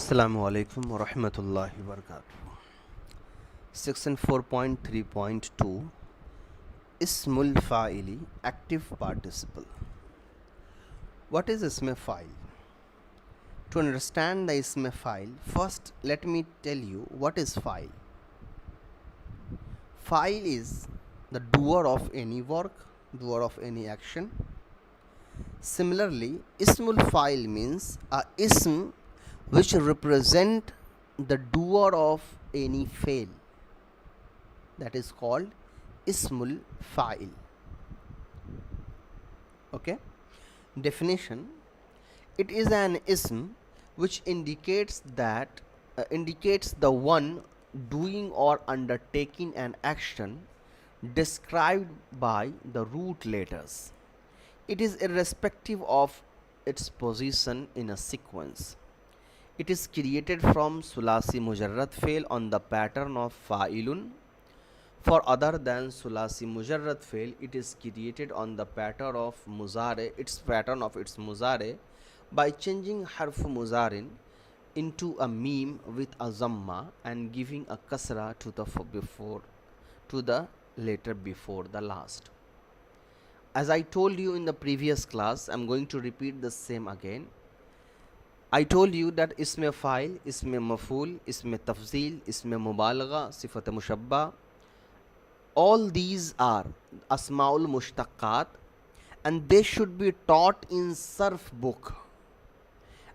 Assalamu-Alaikum wa rahmatullahi wa barakatuh. Section 4.3.2 Ismul Fa'ili, active participle. What is ism fa'il? To understand the ism fa'il, first let me tell you what is fa'il. Fa'il is the doer of any work, doer of any action. Similarly, ismul fa'il means a ism which represent the doer of any fail, that is called ismul fa'il. Okay, definition: it is an ism which indicates the one doing or undertaking an action described by the root letters. It is irrespective of its position in a sequence. It is created from sulasi mujarrad fail on the pattern of fa'ilun. For other than sulasi mujarrad fail, it is created on the pattern of muzare, its muzare, by changing harfu muzarin into a meme with a zamma and giving a kasra to the letter before the last. As I told you in the previous class, I am going to repeat the same again. I told you that ism fa'il, ism maf'ul, ism tafzil, ism mubalagha, sifat mushabba, all these are asma'ul mushtaqaat, and they should be taught in sarf book.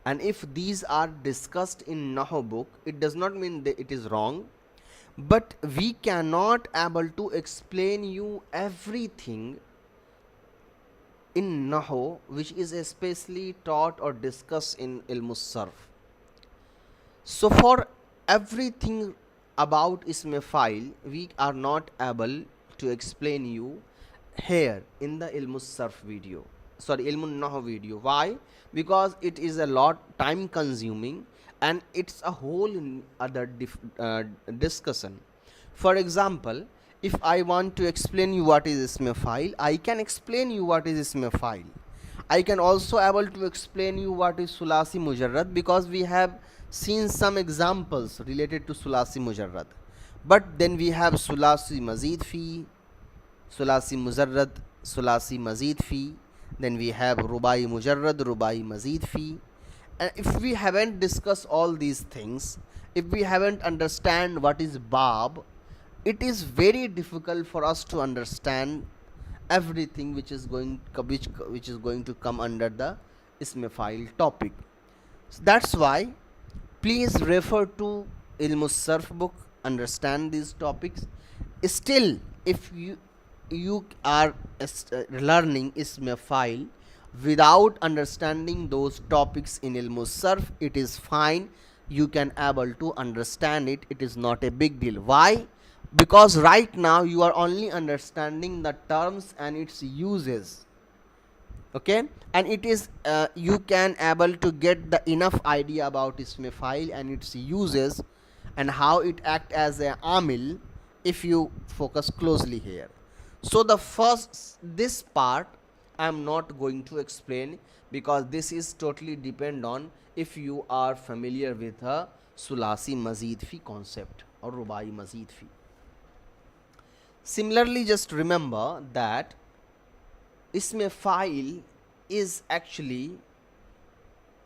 And if these are discussed in Nahu book, it does not mean that it is wrong, but we cannot able to explain you everything in Nahu which is especially taught or discussed in ilmus sarf. So for everything about ism fa'il, we are not able to explain you here in the ilmus sarf video, ilmun Nahu video. Why? Because it is a lot time consuming and it's a whole other discussion. For example, if I want to explain you what is ism fa'il, I can explain you what is ism fa'il. I can also able to explain you what is sulasi mujarrad, because we have seen some examples related to sulasi mujarrad. But then we have sulasi mazid fi, sulasi mujarrad, sulasi mazid fi. Then we have rubai mujarrad, rubai mazid fi. And if we haven't discussed all these things, if we haven't understand what is bab, it is very difficult for us to understand everything which is going to come under the ism fa'il topic. So that's why please refer to ilmus sarf book, understand these topics. Still, if you are learning ism fa'il without understanding those topics in ilmus sarf, it is fine, you can able to understand it. It is not a big deal. Why? Because right now you are only understanding the terms and its uses. Okay, and it is you can able to get the enough idea about ism fa'il and its uses and how it act as a amil if you focus closely here. So this part I am not going to explain, because this is totally depend on if you are familiar with a sulasi mazid fi concept or rubai mazid fi. Similarly, just remember that ism fa'il is actually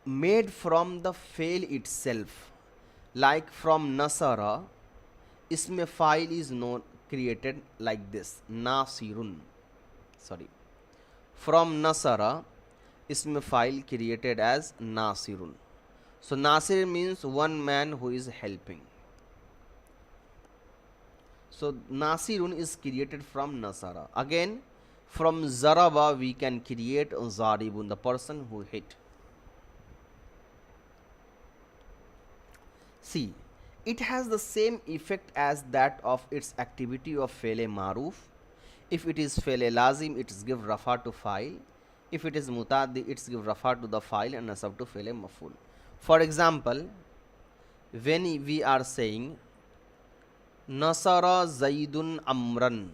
made from the fail itself. Like from nasara, ism fa'il is created like this, nasirun. From nasara, ism fa'il created as nasirun. So nasir means one man who is helping. So nasirun is created from nasara. Again, from zaraba we can create zaribun, the person who hit. See, it has the same effect as that of its activity of fele maruf. If it is fele lazim, it is give rafa to fa'il. If it is mutaddi, it is give rafa to the fa'il and nasab to fele maf'ul. For example, when we are saying Nasara Zaidun Amran,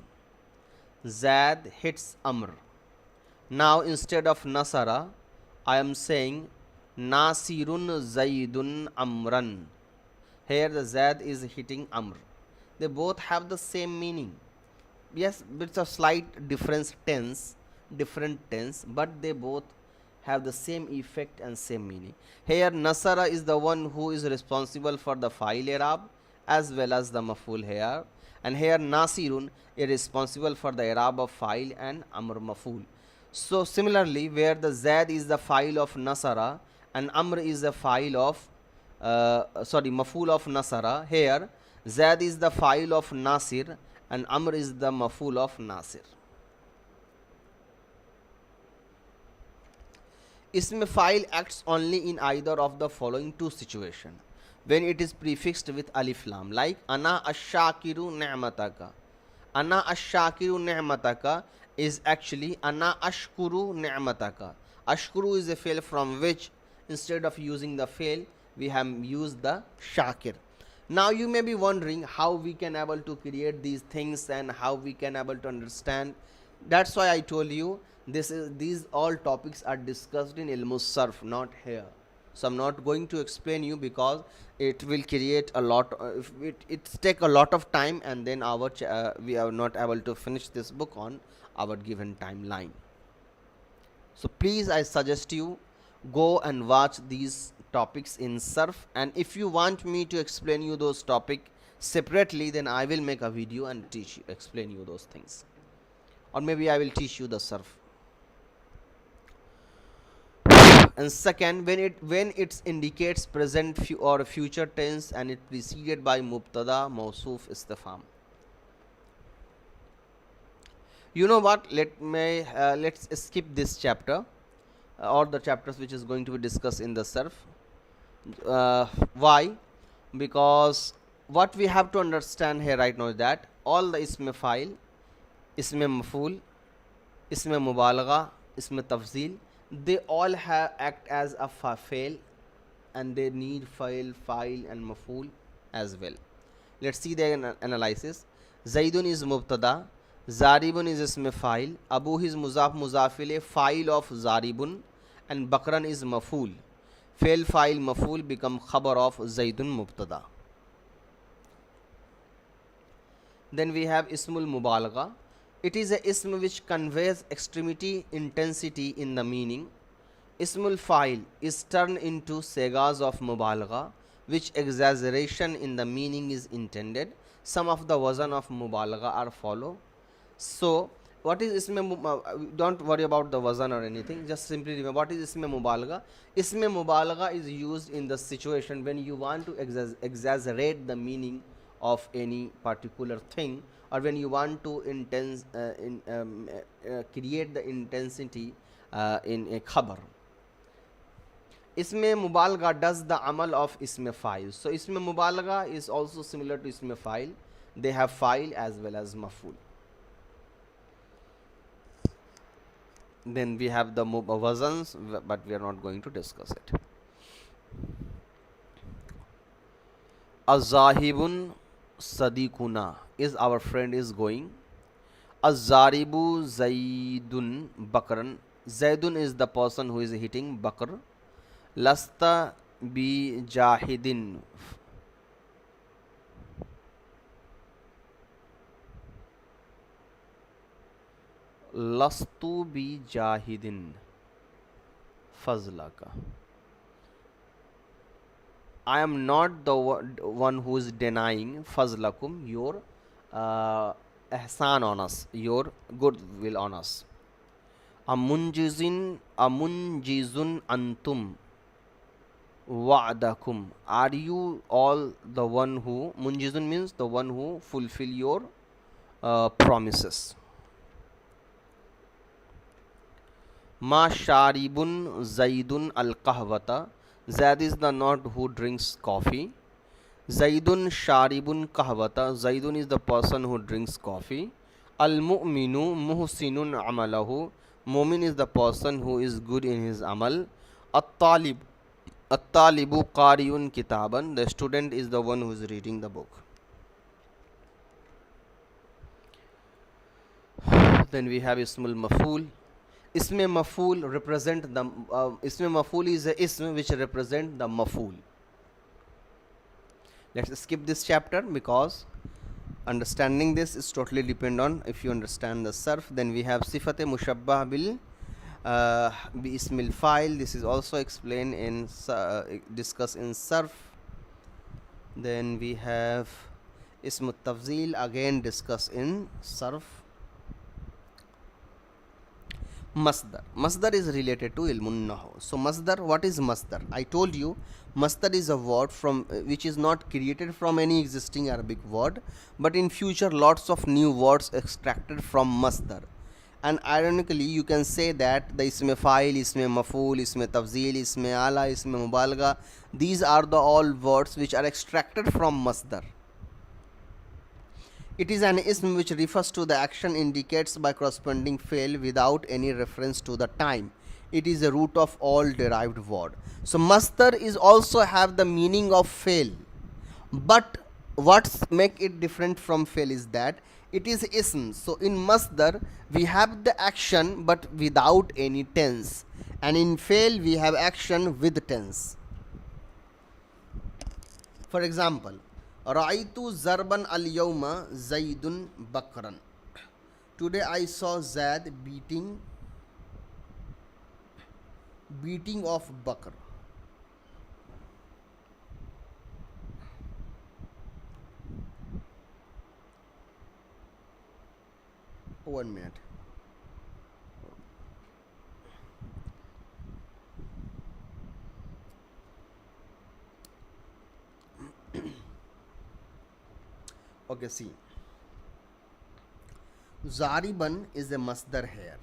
Zaid hits Amr. Now instead of Nasara, I am saying Nasirun Zaidun Amran. Here the Zaid is hitting Amr. They both have the same meaning. Yes, it's a slight different tense, but they both have the same effect and same meaning. Here Nasara is the one who is responsible for the fa'il i'rab as well as the maf'ul here, and here Nasirun is responsible for the i'rab of fa'il and Amr maf'ul. So similarly, where the Zaid is the fa'il of Nasara and Amr is the fa'il of maf'ul of Nasara, here Zaid is the fa'il of Nasir and Amr is the maf'ul of Nasir. Ism fa'il acts only in either of the following two situations when it is prefixed with alif lam, like ana ash-shakiru ni'mataka. Ana ash-shakiru ni'mataka is actually ana ashkuru ni'mataka. Ashkuru is a fi'l from which instead of using the fi'l we have used the shakir. Now you may be wondering how we can able to create these things and how we can able to understand. That's why I told you these all topics are discussed in Ilmus Sarf, not here. So I'm not going to explain you because it will create a lot. It take a lot of time, and then we are not able to finish this book on our given timeline. So please, I suggest you go and watch these topics in Surf, and if you want me to explain you those topics separately, then I will make a video and explain you those things, or maybe I will teach you the Surf. And second, when it indicates present or future tense and it preceded by mubtada mawsuf istifham. You know what, let's skip this chapter or the chapters which is going to be discussed in the Surf. Why? Because what we have to understand here right now is that all the ism fa'il, ism maf'ul, ism mubalagha, ism tafzil, they all act as a fa'il, and they need fa'il and maf'ul as well. Let's see the analysis. Zaidun is mubtada, Zaribun is ism fa'il, Abu is muzaf muzafile, fa'il of Zaribun, and Bakran is maf'ul. Fail fa'il maf'ul become khabar of Zaidun mubtada. Then we have ismul mubalagha. It is a ism which conveys extremity, intensity in the meaning. Ismul fa'il is turned into segas of mubalagha, which exaggeration in the meaning is intended. Some of the wazan of mubalagha are follow. So what is ism? Don't worry about the wazan or anything. Just simply remember what is ism mubalagha. Ism mubalagha is used in the situation when you want to exaggerate the meaning of any particular thing, or when you want to create the intensity in a khabar. Ism mubalagha does the amal of ism fa'il. So ism mubalagha is also similar to ism fa'il. They have fa'il as well as maf'ul. Then we have the wazans, but we are not going to discuss it. Az-zahibun sadiquna is our friend is going. Az-zaribu zaidun bakran. Zaidun is the person who is hitting bakr. Lasta bi jahidin. Lastu bi jahidin fazlaka. I am not the one who is denying fazlakum, your ihsan on us, your goodwill on us. Amunjizun antum wa'dakum. Are you all the one who, munjizun means the one who fulfill your promises. Ma sharibun zaidun al kahwata. Zaid is the not who drinks coffee. Zaidun sharibun kahwata. Zaidun is the person who drinks coffee. Al mu'minu muhsinun amalahu. Mu'min is the person who is good in his amal. At-talibu qariyun kitaban. The student is the one who is reading the book. Then we have ismul maf'ul. Isme maf'ool represent the isme maf'ool is a ism which represent the maf'ool. Let's skip this chapter because understanding this is totally depend on if you understand the sarf. Then we have sifate mushabbah bil bi ismil file. This is also explained in discussed in sarf. Then we have ism tafzil, again discussed in sarf. Masdar. Masdar is related to ilmun nahu. So masdar, what is masdar? I told you masdar is a word from which is not created from any existing Arabic word, but in future lots of new words extracted from masdar. And ironically you can say that the isme fa'il, isme maf'ool, isme tafzil, isme ala, isme mubalagha, these are the all words which are extracted from masdar. It is an ism which refers to the action indicates by corresponding fail without any reference to the time. It is a root of all derived word. So masdar is also have the meaning of fail, but what's make it different from fail is that it is ism. So in masdar we have the action but without any tense, and in fail we have action with tense. For example, Ra'aytu zarban al-yawma Zaidun bakran. Today I saw Zaid beating of Bakr. One minute. Okay, see. Zariban is a masdar here.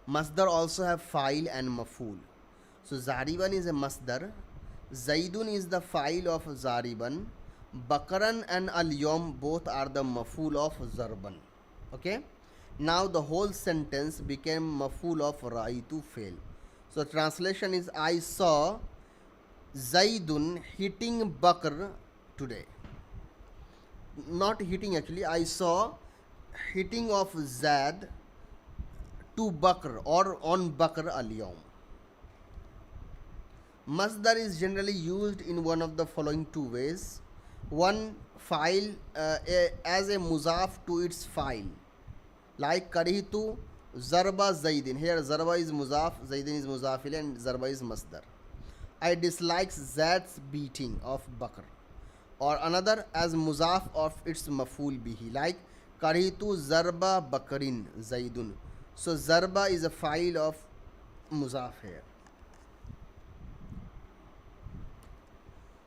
Masdar also have fa'il and maf'ool. So Zariban is a masdar. Zaidun is the fa'il of Zariban. Bakaran and al-yawm both are the maf'ool of Zarban. Okay. Now the whole sentence became maf'ool of Ra'aytu fail. So translation is I saw Zaidun hitting Bakr today. Not hitting actually, I saw hitting of Zaid to Bakr or on Bakr al-yawm. Masdar is generally used in one of the following two ways. One, file as a muzaf to its file, like karihitu zarba zaidin. Here zarba is muzaf, zaidin is muzafil, and zarba is masdar. I dislike Zaid's beating of Bakr. Or another as muzaf of its maf'ool bihi, like karihitu zarba bakrin zaidun. So zarba is a file of muzaf here.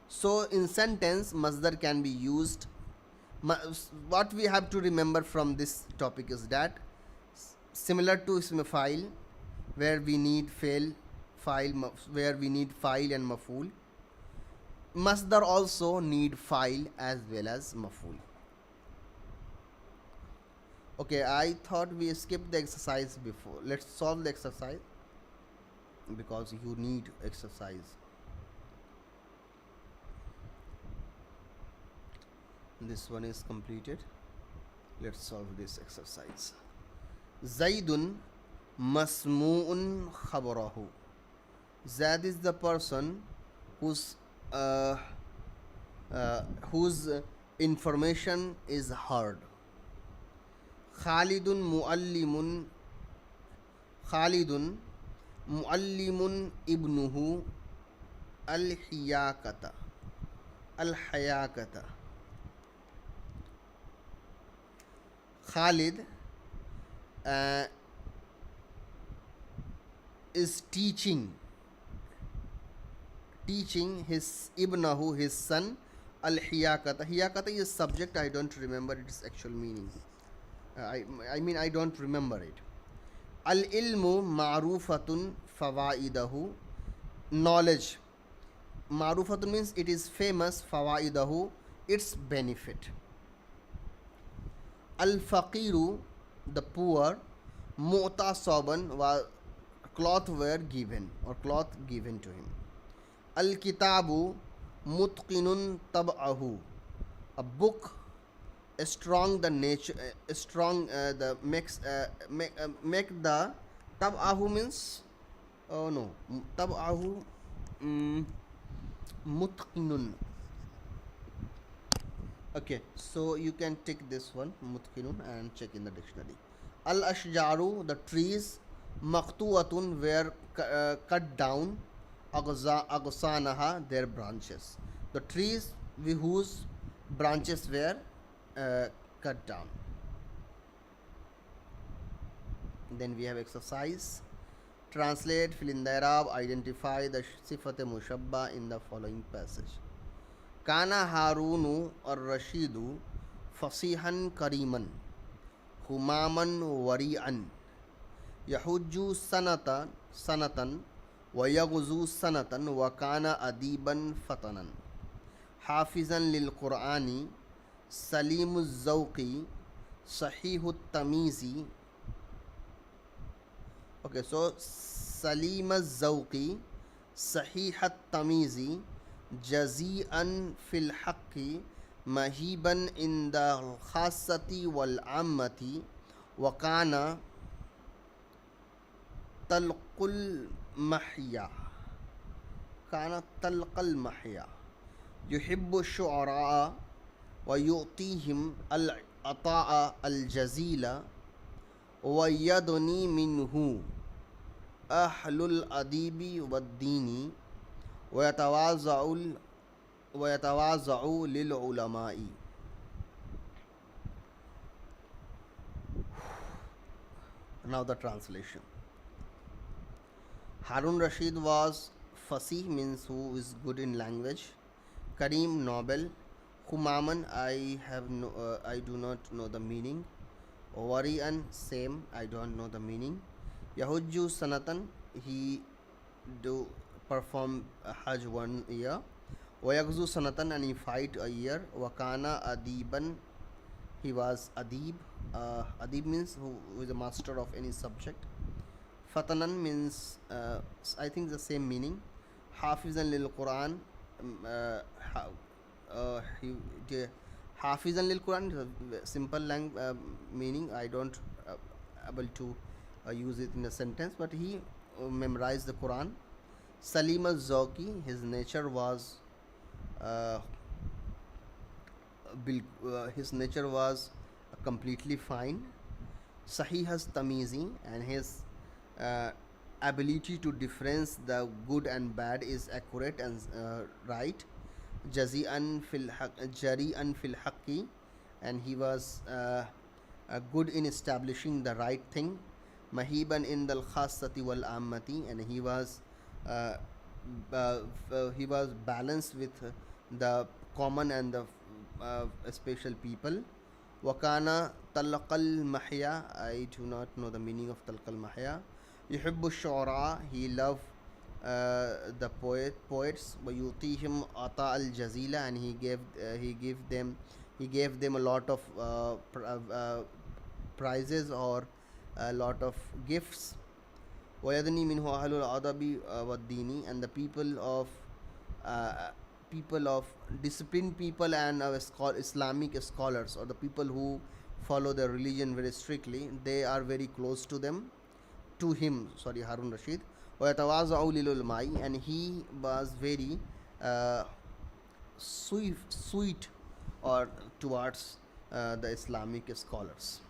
So in sentence masdar can be used. What we have to remember from this topic is that similar to ism file, where we need file and maf'ool, masdar also need file as well as maf'ool. Okay, I thought we skipped the exercise before. Let's solve the exercise because you need exercise. This one is completed. Let's solve this exercise. Zaidun masmu'un khabarahu. Zaid is the person whose information is heard. Khalidun muallimun ibnuhu al-hayakata. Khalid is teaching his ibnahu, his son, al-hiyakata. Hiyakata is subject, I don't remember its actual meaning. I mean I don't remember it. Al-ilmu ma'rufatun fawaidahu. Knowledge. Ma'rufatun means it is famous, fawaidahu, its benefit. Al-faqiru, the poor, mu'tasaban, was cloth were given or cloth given to him. Al-kitabu mutqinun tab'ahu, a book strong the nature, strong the make the tab'ahu means, oh no, tab'ahu mutqinun. Okay, so you can take this one mutqinun and check in the dictionary. Al ashjaru, the trees, maqtu'atun, were cut down, aghsanaha, their branches, the trees whose branches were cut down. Then we have exercise. Translate, fill in the i'rab, identify the sifat mushabba in the following passage. Kana Harunu ar-Rashidu fasihan kariman humaman wari'an yahujju sanatan wa yaghzu sanatan wa kana adiban fatanan hafizan lil Qur'ani salimuz zawqi sahihut tamizi. Okay, so salimaz zawqi sahihat tamizi jazi'an fil haqqi mahiban inda al-khassati wal ammati wa kana talqul mahya yuhibbu shu'ara wa yu'tihim al-ata'a al-jazila wa yadni minhu ahlul adibi wad dini ويتواضع للعلماء. Now the translation. Harun Rashid was Fasih, means who is good in language. Kareem, noble. Humaman, I do not know the meaning. Wari'an, same, I don't know the meaning. Yahujju Sanatan, he do perform Hajj 1 year. Wayagzu Sanatan, and he fight a year. Wakana Adiban, he was Adib. Adib means who is a master of any subject. Fatanan means I think the same meaning. Hafizan lil Quran, Hafizan lil Quran is a simple meaning. I don't able to use it in a sentence, but he memorized the Quran. Salim al-Zawqi, his nature was completely fine. Sahih has tamizi, and his ability to difference the good and bad is accurate and right. Jari'an fil haqqi, and he was good in establishing the right thing. Mahiban in the khassati wal ammati, and he was balanced with the common and the special people. Wakana talqal mahya, I do not know the meaning of talqal mahya. Yuhibbu shu'ara, he loved the poets. Wayutihim ata al jazila, and he gave them a lot of prizes or a lot of gifts. Wayadni minhu ahlul adabi wad dini, and the people of disciplined people and Islamic scholars, or the people who follow the religion very strictly, they are very close to him, Harun Rashid. وَيَتَوَاضَعُ لِلْعُلَمَاءِ, and he was very sweet or towards the Islamic scholars.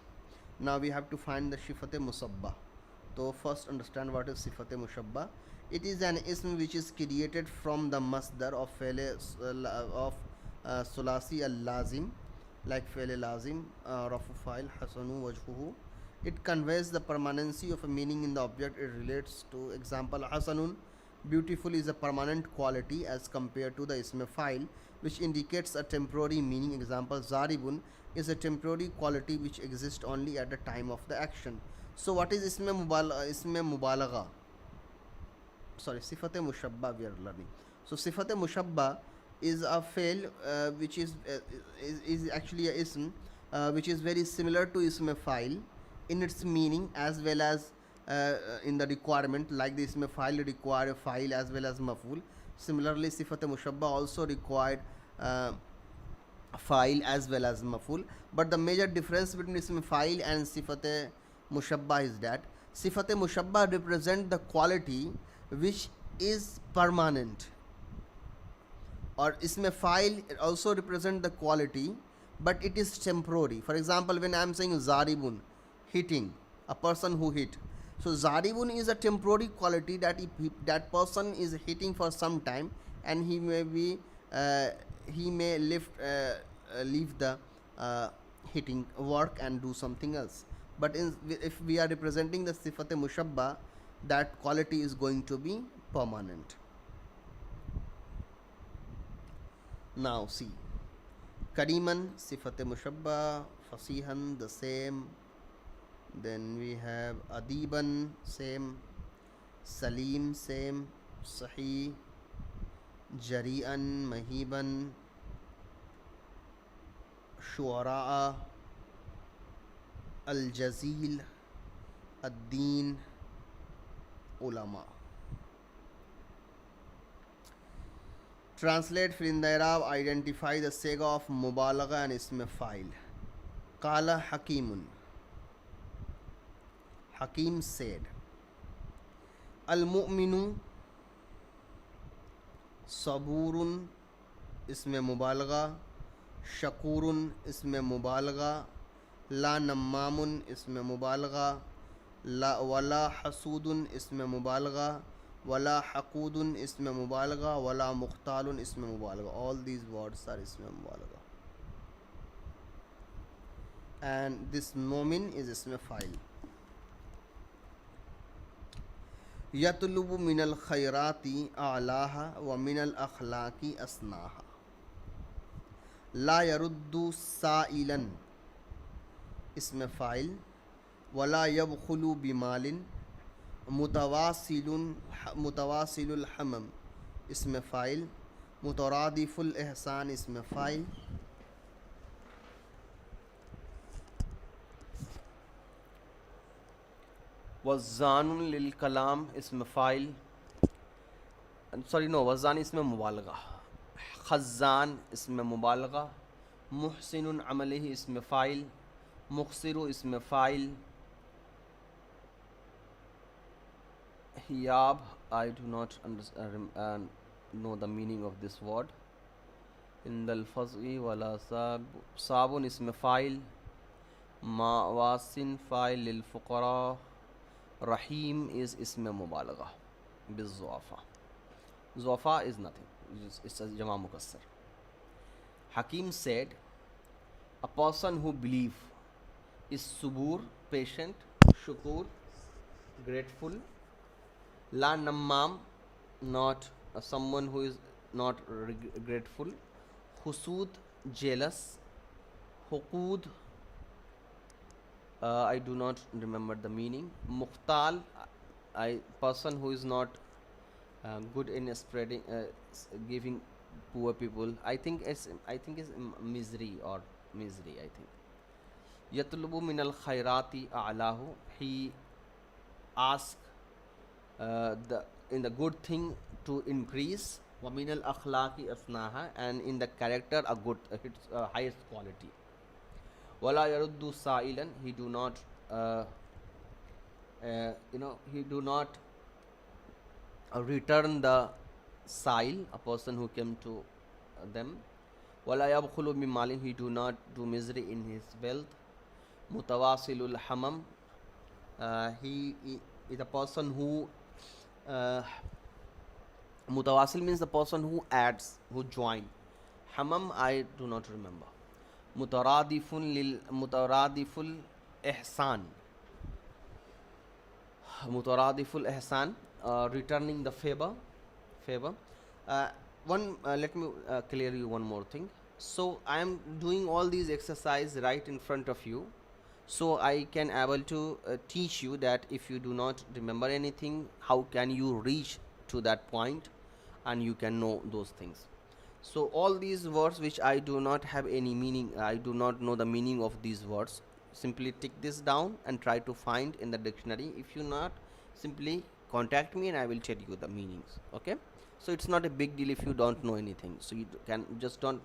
Now we have to find the Sifat Musabba. So first understand what is Sifat Mushabba. It is an ism which is created from the masdar of sulasi al-lazim, like fi'l lazim, rafu fa'il, hasanu wajhuhu. It conveys the permanency of a meaning in the object it relates to. Example, hasanun, beautiful, is a permanent quality as compared to the ism fa'il, which indicates a temporary meaning. Example, zaribun is a temporary quality which exists only at the time of the action. So what is ism mubalagha? Sifat mushabba we are learning. So Sifat mushabba is a fail which is actually a ism which is very similar to ism fa'il in its meaning as well as in the requirement, like the ism fa'il require a fa'il as well as maf'ul. Similarly, Sifat mushabba also required fa'il as well as maf'ul. But the major difference between ism fa'il and Sifat mushabba is that Sifat mushabba represent the quality which is permanent. Or isme file also represent the quality, but it is temporary. For example, when I am saying zaribun, hitting, a person who hit. So zaribun is a temporary quality that that person is hitting for some time, and he may be he may leave the hitting work and do something else. But if we are representing the sifat mushabba, that quality is going to be permanent. Now see, Kariman, Sifat Mushabba, Fasihan, the same. Then we have Adiban, same. Salim, same. Sahih, Jari'an, Mahiban, Shuara'a, Al-Jazil, Ad-Din, Ulama. Translate फिर in the Arab, identify the sega of mubalagha and ism fa'il. Qala Hakimun. Hakim said. Al-mu'minu saburun ism mubalagha. Shakurun ism mubalagha. La nammamun ism mubalagha. La wala hasudun ism mubalagha. Wala haqudun ism mubalagha, wala mukhtalun ism mubalagha. All these words are ism mubalagha. And this mu'min is ism fa'il. Yatlubu min al khayrati a'laha wa min al akhlaqi asnaha. La yaruddu sa'ilan ism fa'il. Wala yabkhulu bimalin. Mutawasilul hamam ism fa'il. Mutaradiful ihsan ism fa'il. Wazzanun lil kalam ism fa'il. Wazzan ism mubalagha. Khazzan ism mubalagha. Muhsinun amalihi ism fa'il. Muqsiru ism fa'il. Hiyab, I do not know the meaning of this word. Indal faz'i wala sabun ism fa'il. Mawasin fa'il lil fuqara. Rahim is ism mubalagha bil zu'afa. Zu'afa is nothing, it's a jama mukassar. Hakim said, a person who believes is subur, patient, shukur, grateful. La nammam, not someone who is not grateful. Husud, jealous. Huqud, I do not remember the meaning. Mukhtal, person who is not good in spreading, giving poor people. I think it's misery or misery. I think. Yatlubu min al khayrati a'lahu. He asks in the good thing to increase. Wa min al akhlaqi asnaha, and in the character a good, highest quality. Wala yaruddu sa'ilan, he do not return the sa'il, a person who came to them. Wala yabkhulu min malin, he do not do misery in his wealth. Mutawasilul hamam, he is a person who mutawasil means the person who adds, who join. Hamam I do not remember. Mutaradiful ihsan. Mutaradiful ihsan, returning the favor. Let me clear you one more thing. So I am doing all these exercises right in front of you, so I can able to teach you that if you do not remember anything, how can you reach to that point and you can know those things. So all these words which I do not have any meaning, I do not know the meaning of these words, simply take this down and try to find in the dictionary. If you not, simply contact me and I will tell you the meanings. Okay, so it's not a big deal if you don't know anything, so you can just don't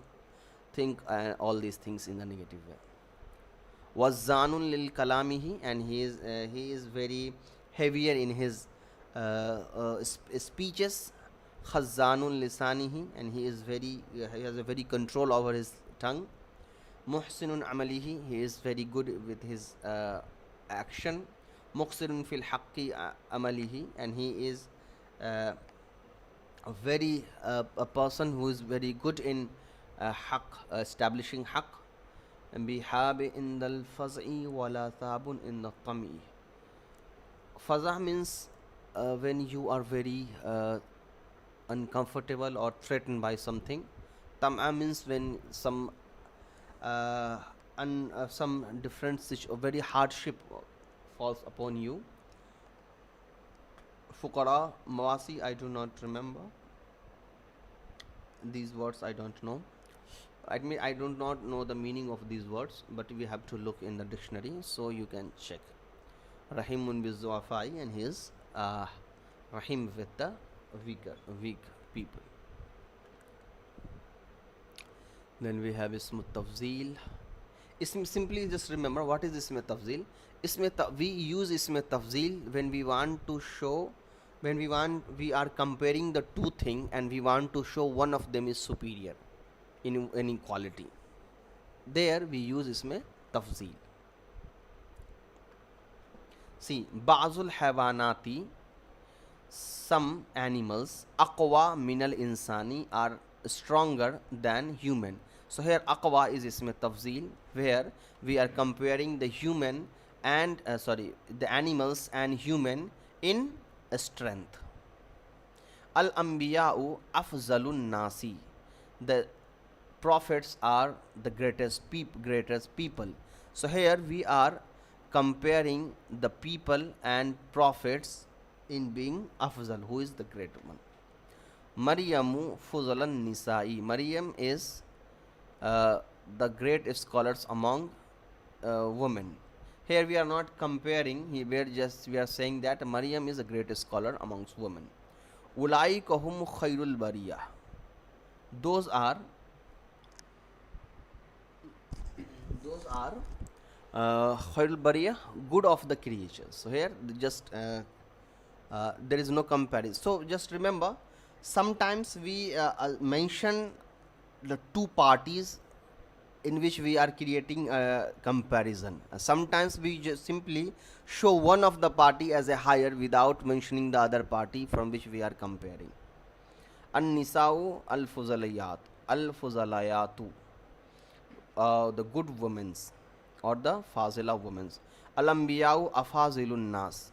think all these things in a negative way. Wazzanun lil kalamihi, and he is very heavier in his speeches. Khazanun lisanihi, and he has a very control over his tongue. Muhsinun amalihi, he is very good with his action. Muqsirun fil haqqi amalihi, and he is a person who is very good in haqq, establishing haqq. Bihabi in the fazi wala thabun in the tami. Faza means when you are very uncomfortable or threatened by something. Tam'a means when some different very hardship falls upon you. Fuqara, mawasi, I do not remember these words, I don't know. I mean, I do not know the meaning of these words, but we have to look in the dictionary, so you can check. Rahimun bizuafai, and he is rahim with the weak people. Then we have ism tafzil. Simply just remember what is ism tafzil. We use ism tafzil when we want to show, we are comparing the two things and we want to show one of them is superior in any quality. There we use ism tafzil. See, ba'zul hawanati, some animals, aqwa minal insani, are stronger than human. So here aqwa is ism tafzil, where we are comparing the human and the animals and human in strength. Al anbiya'u afzalun nasi, the prophets are the greatest people. So here we are comparing the people and prophets in being afzal, who is the great one. Maryamu fuzalan nisa'i, Maryam is the great scholars among women. Here we are not comparing, we are saying that Maryam is a great scholar amongst women. Ulaika hum khairul bariyah, those are khairul bariyah, good of the creatures. So here just there is no comparison. So just remember, sometimes we mention the two parties in which we are creating a comparison. Sometimes we just simply show one of the party as a higher without mentioning the other party from which we are comparing. An-nisa'u al-fuzalayatu, the good women's or the fazila women's. Al-anbiya'u afazilun nas.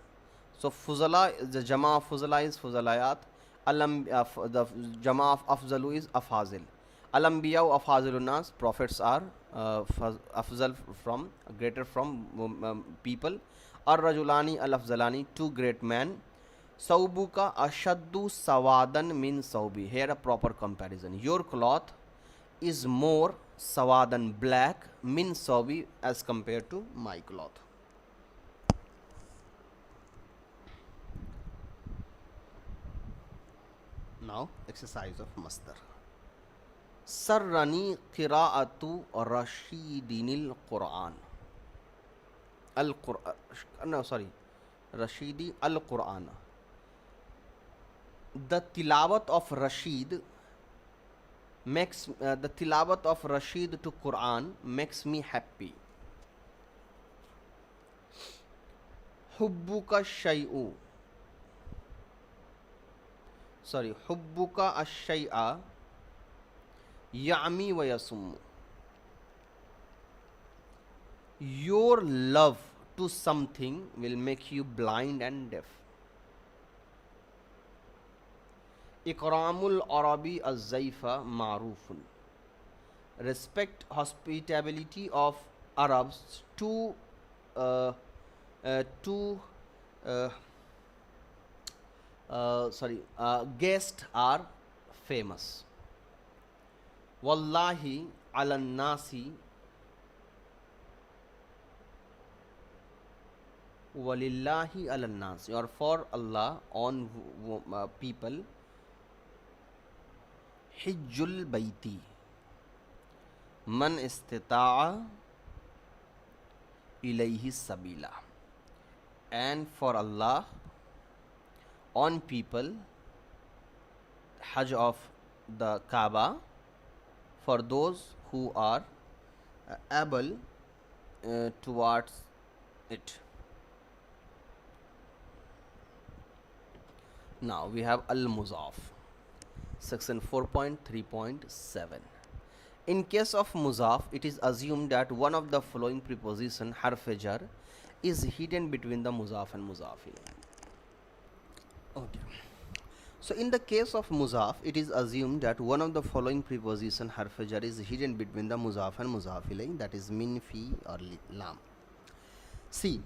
So fuzala, the jama of fuzala is fuzalayat. The jama of afzalu is afazil. Al-anbiya'u afazilun nas, prophets are afzal, from greater from people. Ar-rajulani al-afzalani, two great men. Saubuka ashaddu sawadan min saubi, here a proper comparison. Your cloth is more sawadan, black, min saubi, as compared to my cloth. Now exercise of masdar. Sarrani qira'atu rashidinil Quran. Rashidi al Quran. The tilawat of Rashid makes the tilawat of Rashid to Quran makes me happy. Hubbuka shay'u, hubbuka ash-shay'a ya'mi wa yasum. Your love to something will make you blind and deaf. Ikramul Arabi az-zaifa ma'rufun. Respect, hospitality of Arabs to guests are famous. Wallahi ala nasi walillahi ala nas, or for Allah on people. Hijjul baiti man istita'a ilayhi sabila. and for Allah on people Hajj of the Kaaba for those who are able towards it. Now we have Al-Muzaf, section 4.3.7. In case of Muzaf, it is assumed that one of the following preposition harf jar is hidden between the Muzaf and Muzaf ilayh. Okay. So in the case of Muzaf, it is assumed that one of the following preposition harf jar is hidden between the Muzaf and Muzaf ilayh, that is min, fi or lam. See,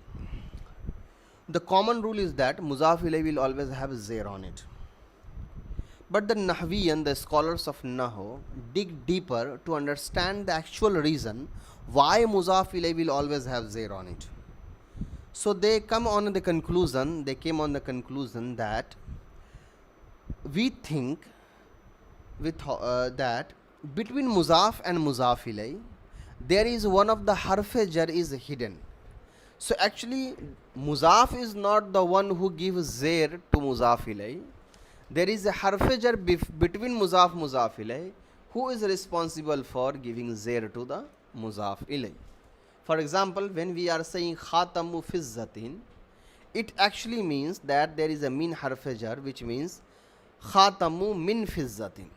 the common rule is that Muzaf ilayh will always have zair on it. But the Nahwiyan, the scholars of Nahu, dig deeper to understand the actual reason why Muzaf ilayh will always have zair on it. So they came on the conclusion that we think that between Muzaf and Muzaf ilayh there is one of the harf jar is hidden. So actually Muzaf is not the one who gives zair to Muzaf ilayh. There is a harf jar between Muzaf ilayh who is responsible for giving zair to the Muzaf ilayh. For example, when we are saying khatamu fizzatin, it actually means that there is a min harf jar, which means khatamu min fizzatin.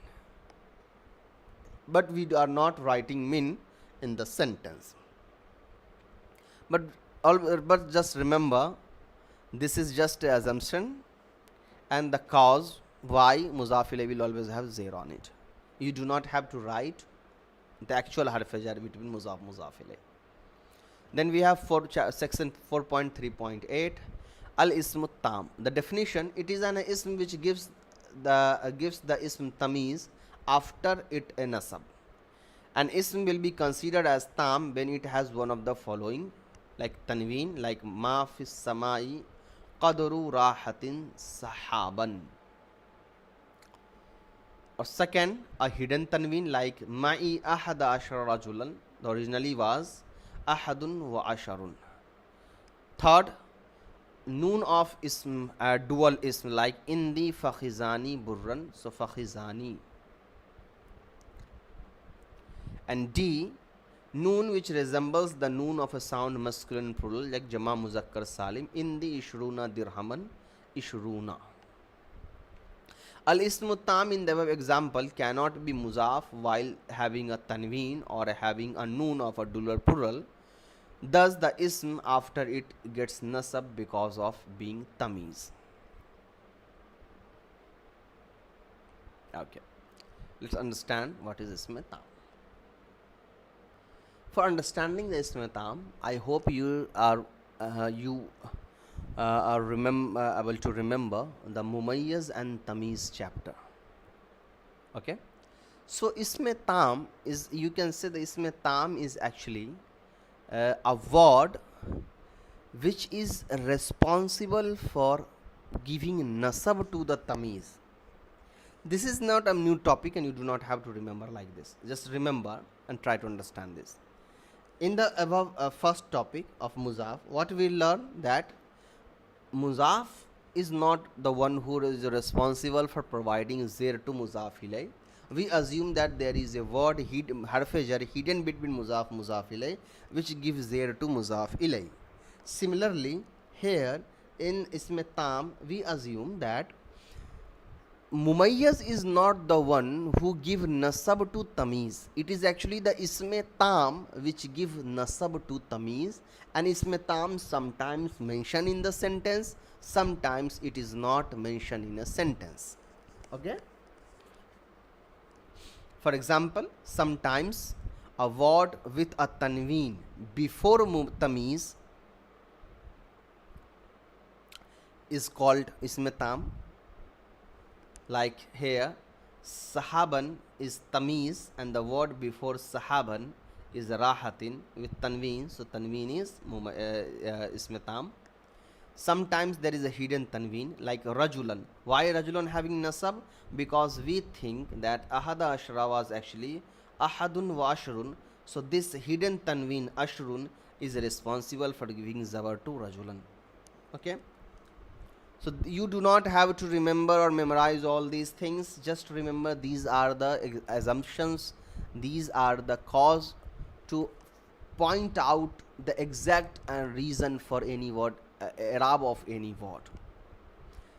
But we are not writing min in the sentence. But just remember, this is just an assumption and the cause why Muzaf ilayh will always have zair on it. You do not have to write the actual harf jar between Muzaf ilayh. Then we have section 4.3.8 al-ism tam. The definition: it is an ism which gives the ism tamiz after it a nasab. An ism will be considered as tam when it has one of the following, like tanween, like ma fis samai qadru rahatin sahaban. Or second, a hidden tanween like ma'i ahada ashara rajulan. The originally was ahadun wa asharun. Third, noon of ism, dual ism like indi fakhizani burran, so fakhizani. And D, noon which resembles the noon of a sound masculine plural like jama muzakkar salim, indi ishruna dirhaman, ishruna. Al-ismu tam in the above example cannot be muzaf while having a tanween or having a noon of a dual plural. Thus the ism after it gets nasab because of being tamiz. Okay, let's understand what is ism tam. For understanding the ism tam, I hope you are able to remember the Mumayyiz and Tamiz chapter. Okay, so ism tam is, you can say the ism tam is actually a word which is responsible for giving nasab to the tamiz. This is not a new topic and you do not have to remember like this. Just remember and try to understand this. In the above first topic of Muzaf, what we learn that Muzaf is not the one who is responsible for providing zair to Muzaf ilayh. We assume that there is a word harf jar hidden between Muzaf ilayh which gives zair to Muzaf ilayh. Similarly, here in ism tam, we assume that Mumayyiz is not the one who give nasab to tamiz. It is actually the ism tam which give nasab to tamiz, and ism tam sometimes mentioned in the sentence, sometimes it is not mentioned in a sentence. Okay. For example, sometimes a word with a tanween before tamiz is called ism tam. Like here, sahaban is tamiz and the word before sahaban is rahatin with tanween, so tanween is ism tam. Sometimes there is a hidden tanween like rajulan. Why rajulan having nasab? Because we think that ahada ashra was actually ahadun wa ashrun, so this hidden tanween ashrun is responsible for giving zabar to rajulan. Okay, so you do not have to remember or memorize all these things. Just remember these are the assumptions, these are the cause to point out the exact reason for any word, i'rab of any word.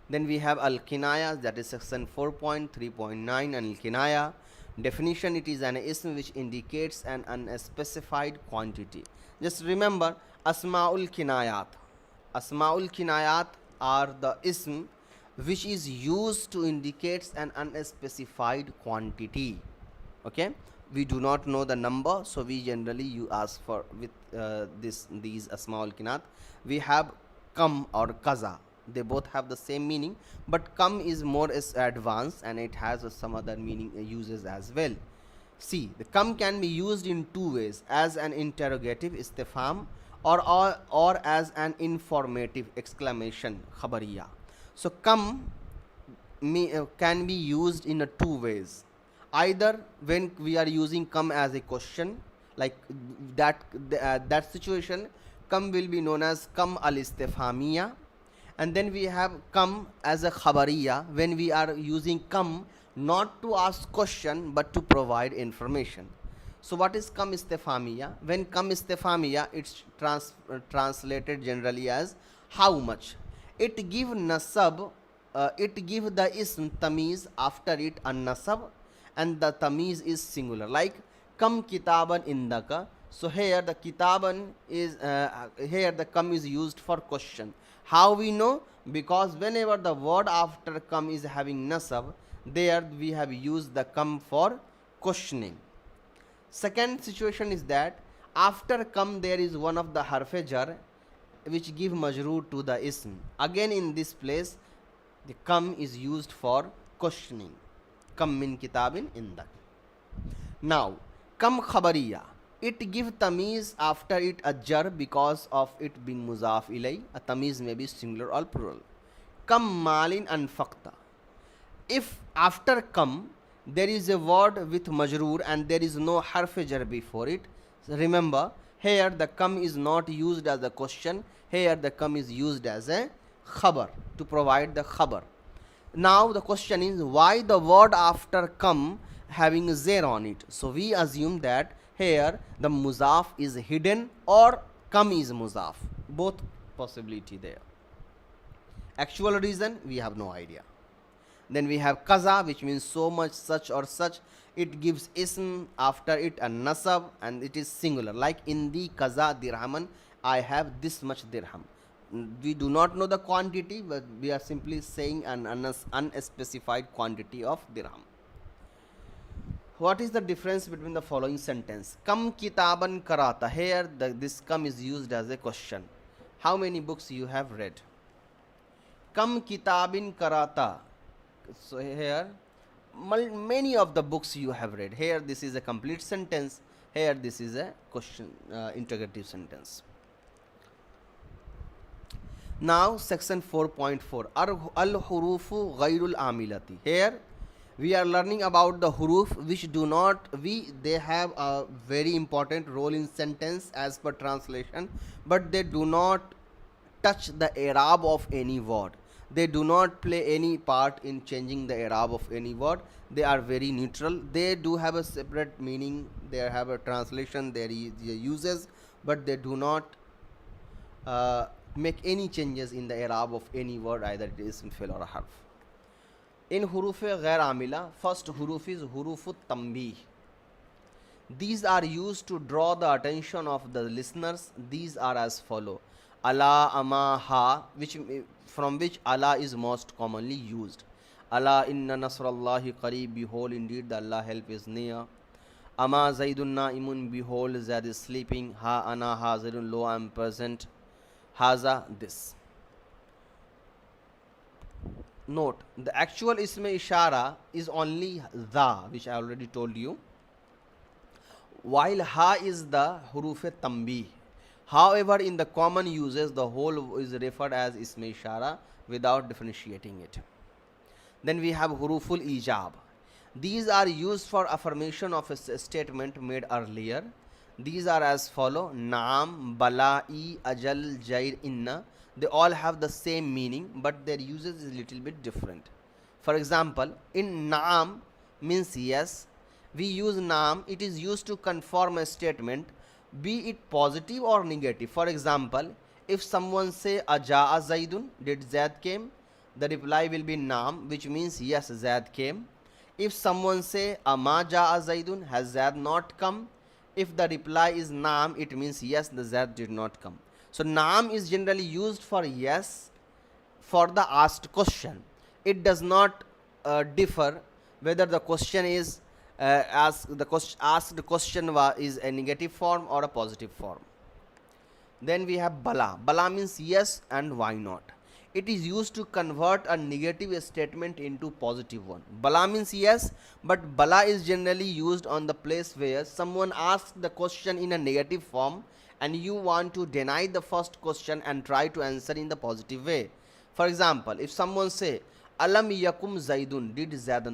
Then we have al-kinaya, that is section 4.3.9. And al-kinaya definition: it is an ism which indicates an unspecified quantity. Just remember, asma'ul kinayat. Asma'ul kinayat are the ism which is used to indicate an unspecified quantity. Okay, we do not know the number, so we generally you ask for with these asma'ul kinayat. We have kam or kaza. They both have the same meaning, but kam is more advanced and it has some other meaning uses as well. See, the kam can be used in two ways: as an interrogative istifham, or as an informative exclamation khabariya. So kam can be used in two ways. Either when we are using kam as a question, like that situation, kam will be known as kam al istifhamiya. And then we have come as a khabariya when we are using come not to ask question but to provide information. So what is kam istifhamiya? When kam istifhamiya, it's translated generally as how much. It give nasab, it give the ism tamiz after it an nasab, and the tamiz is singular, like kam kitaban indaka. So here the kitaban is here the kam is used for question. How we know? Because whenever the word after kam is having nasab, there we have used the kam for questioning. Second situation is that after kam there is one of the harfe jar which give majroor to the ism. Again in this place the kam is used for questioning. Kam min kitabin indak. Now kam khabariya, it give tamiz after it a jar because of it being muzaf ilay. A tamiz may be singular or plural. Kam malin anfaqta. If after kam there is a word with majroor and there is no harf jar before it, so remember here the kam is not used as a question. Here the kam is used as a khabar, to provide the khabar. Now the question is, why the word after kam having a zer on it? So we assume that here the muzaf is hidden or kam is muzaf. Both possibility there. Actual reason we have no idea. Then we have kaza, which means so much, such or such. It gives ism after it a nasab and it is singular, like in the kaza dirhaman, I have this much dirham. We do not know the quantity, but we are simply saying an unspecified quantity of dirham. What is the difference between the following sentence? Kam kitaban karata. Here this kam is used as a question. How many books you have read? Kam kitabin karata. So here many of the books you have read. Here this is a complete sentence. Here this is a question, interrogative sentence. Now section 4.4, al-hurufu ghayrul amilati. Here we are learning about the huruf which do not, they have a very important role in sentence as per translation, but they do not touch the i'rab of any word. They do not play any part in changing the i'rab of any word. They are very neutral. They do have a separate meaning. They have a translation, their uses, but they do not make any changes in the i'rab of any word, either it is fi'l or a harf. In huruf ghair amila, first huruf is huruf tambih. These are used to draw the attention of the listeners. These are as follow: ala, ama, ha, from which ala is most commonly used. Ala inna nasrallahi qareeb, behold indeed the Allah help is near. Ama zaidun na'imun, behold Zaid is sleeping. Ha ana hazirun, lo I am present. Haza, this. Note, the actual ism ishara is only the, which I already told you, while ha is the huruf tambih. However, in the common uses, the whole is referred as ism ishara without differentiating it. Then we have huruful ijab. These are used for affirmation of a statement made earlier. These are as follow: naam, bala'i, ajal, jair, inna. They all have the same meaning, but their usage is a little bit different. For example, in naam means yes. We use naam, it is used to confirm a statement, be it positive or negative. For example, if someone say Ajaa Zaidun, did Zaid came? The reply will be naam, which means yes, Zaid came. If someone say Ama Jaa Zaidun, has Zaid not come? If the reply is naam, it means yes, the Zaid did not come. So naam is generally used for yes for the asked question. It does not differ whether the question is asked question is a negative form or a positive form. Then we have bala. Bala means yes and why not. It is used to convert a negative statement into positive one. Bala means yes, but bala is generally used on the place where someone asks the question in a negative form and you want to deny the first question and try to answer in the positive way. For example, if someone say Alam yakum Zaidun, did Zaid